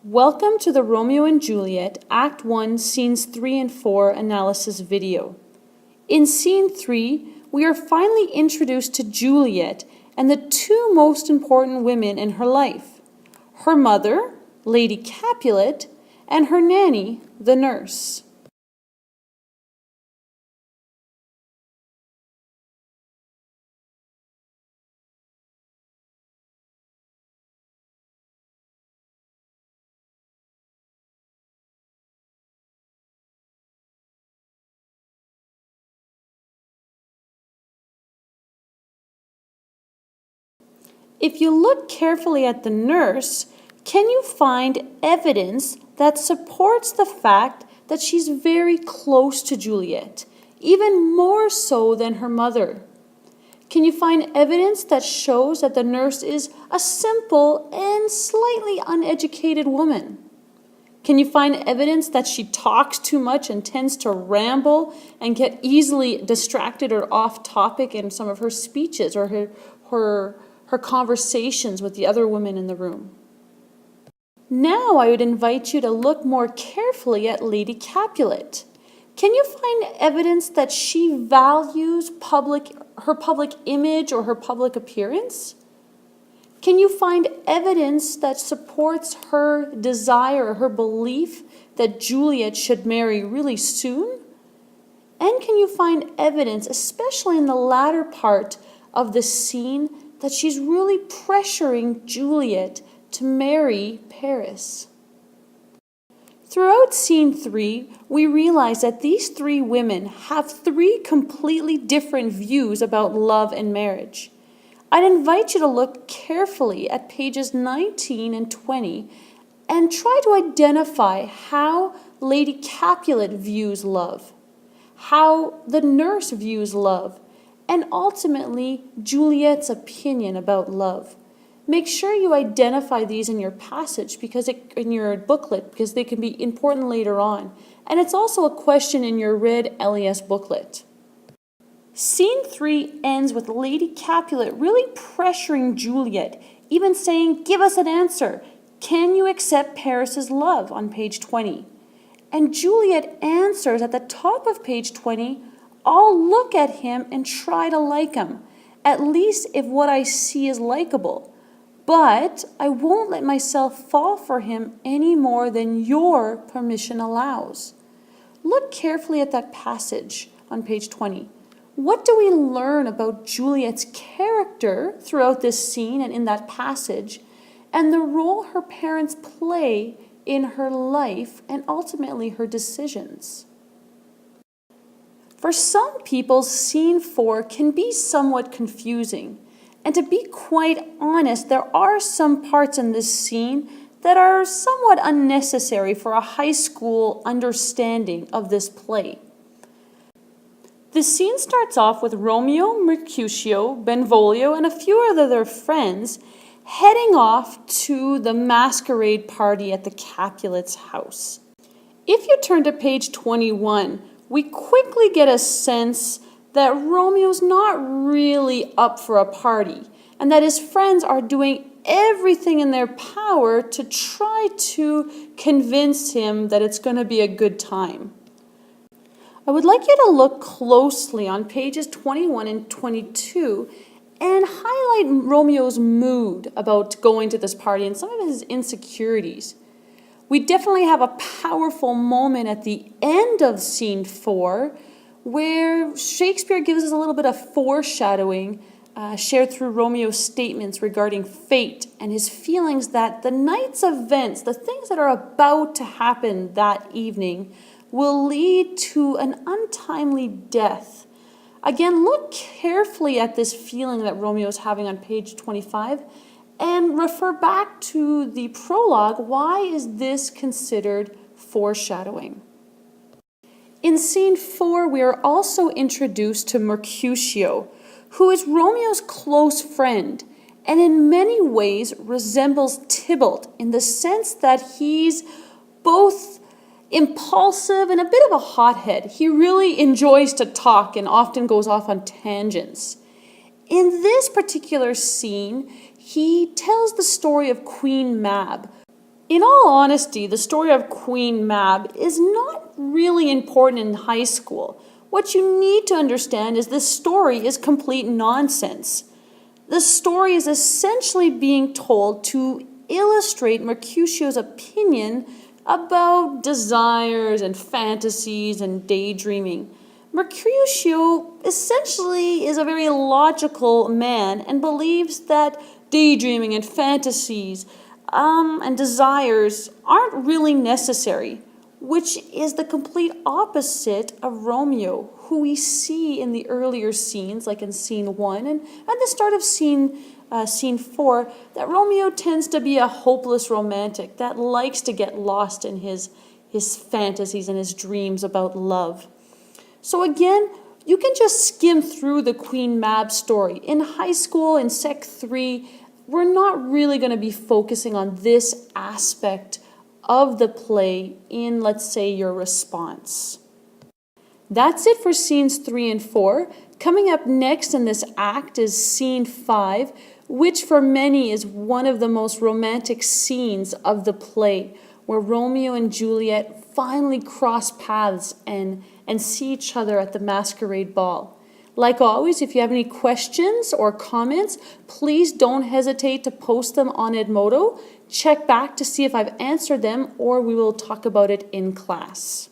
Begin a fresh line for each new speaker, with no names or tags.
Welcome to the Romeo and Juliet Act 1, Scenes 3 and 4 analysis video. In Scene 3, we are finally introduced to Juliet and the two most important women in her life, her mother, Lady Capulet, and her nanny, the nurse. If you look carefully at the nurse, can you find evidence that supports the fact that she's very close to Juliet, even more so than her mother? Can you find evidence that shows that the nurse is a simple and slightly uneducated woman? Can you find evidence that she talks too much and tends to ramble and get easily distracted or off topic in some of her speeches or her conversations with the other women in the room? Now I would invite you to look more carefully at Lady Capulet. Can you find evidence that she values her public image or her public appearance? Can you find evidence that supports her desire, her belief that Juliet should marry really soon? And can you find evidence, especially in the latter part of the scene, that she's really pressuring Juliet to marry Paris? Throughout Scene 3, we realize that these three women have three completely different views about love and marriage. I'd invite you to look carefully at pages 19 and 20 and try to identify how Lady Capulet views love, how the nurse views love, and ultimately Juliet's opinion about love. Make sure you identify these in your passage, in your booklet, because they can be important later on. And it's also a question in your red LES booklet. Scene 3 ends with Lady Capulet really pressuring Juliet, even saying, "Give us an answer. Can you accept Paris's love?" on page 20. And Juliet answers at the top of page 20, "I'll look at him and try to like him, at least if what I see is likable. But I won't let myself fall for him any more than your permission allows." Look carefully at that passage on page 20. What do we learn about Juliet's character throughout this scene and in that passage, and the role her parents play in her life and ultimately her decisions? For some people, Scene 4 can be somewhat confusing. And to be quite honest, there are some parts in this scene that are somewhat unnecessary for a high school understanding of this play. The scene starts off with Romeo, Mercutio, Benvolio, and a few of their friends heading off to the masquerade party at the Capulet's house. If you turn to page 21, we quickly get a sense that Romeo's not really up for a party, and that his friends are doing everything in their power to try to convince him that it's going to be a good time. I would like you to look closely on pages 21 and 22 and highlight Romeo's mood about going to this party and some of his insecurities. We definitely have a powerful moment at the end of Scene 4 where Shakespeare gives us a little bit of foreshadowing shared through Romeo's statements regarding fate and his feelings that the night's events, the things that are about to happen that evening, will lead to an untimely death. Again, look carefully at this feeling that Romeo's having on page 25 and refer back to the prologue. Why is this considered foreshadowing? In Scene 4, we are also introduced to Mercutio, who is Romeo's close friend and in many ways resembles Tybalt in the sense that he's both impulsive and a bit of a hothead. He really enjoys to talk and often goes off on tangents. In this particular scene, he tells the story of Queen Mab, In all honesty, the story of Queen Mab is not really important in high school. What you need to understand is this story is complete nonsense. The story is essentially being told to illustrate Mercutio's opinion about desires and fantasies and daydreaming. Mercutio essentially is a very logical man and believes that daydreaming and fantasies and desires aren't really necessary, which is the complete opposite of Romeo, who we see in the earlier scenes, like in scene 1 and at the start of scene 4, that Romeo tends to be a hopeless romantic that likes to get lost in his fantasies and his dreams about love. So again, you can just skim through the Queen Mab story. In high school, in Sec 3, we're not really going to be focusing on this aspect of the play in, let's say, your response. That's it for scenes 3 and 4. Coming up next in this act is scene 5, which for many is one of the most romantic scenes of the play, where Romeo and Juliet finally cross paths and see each other at the masquerade ball. Like always, if you have any questions or comments, please don't hesitate to post them on Edmodo. Check back to see if I've answered them, or we will talk about it in class.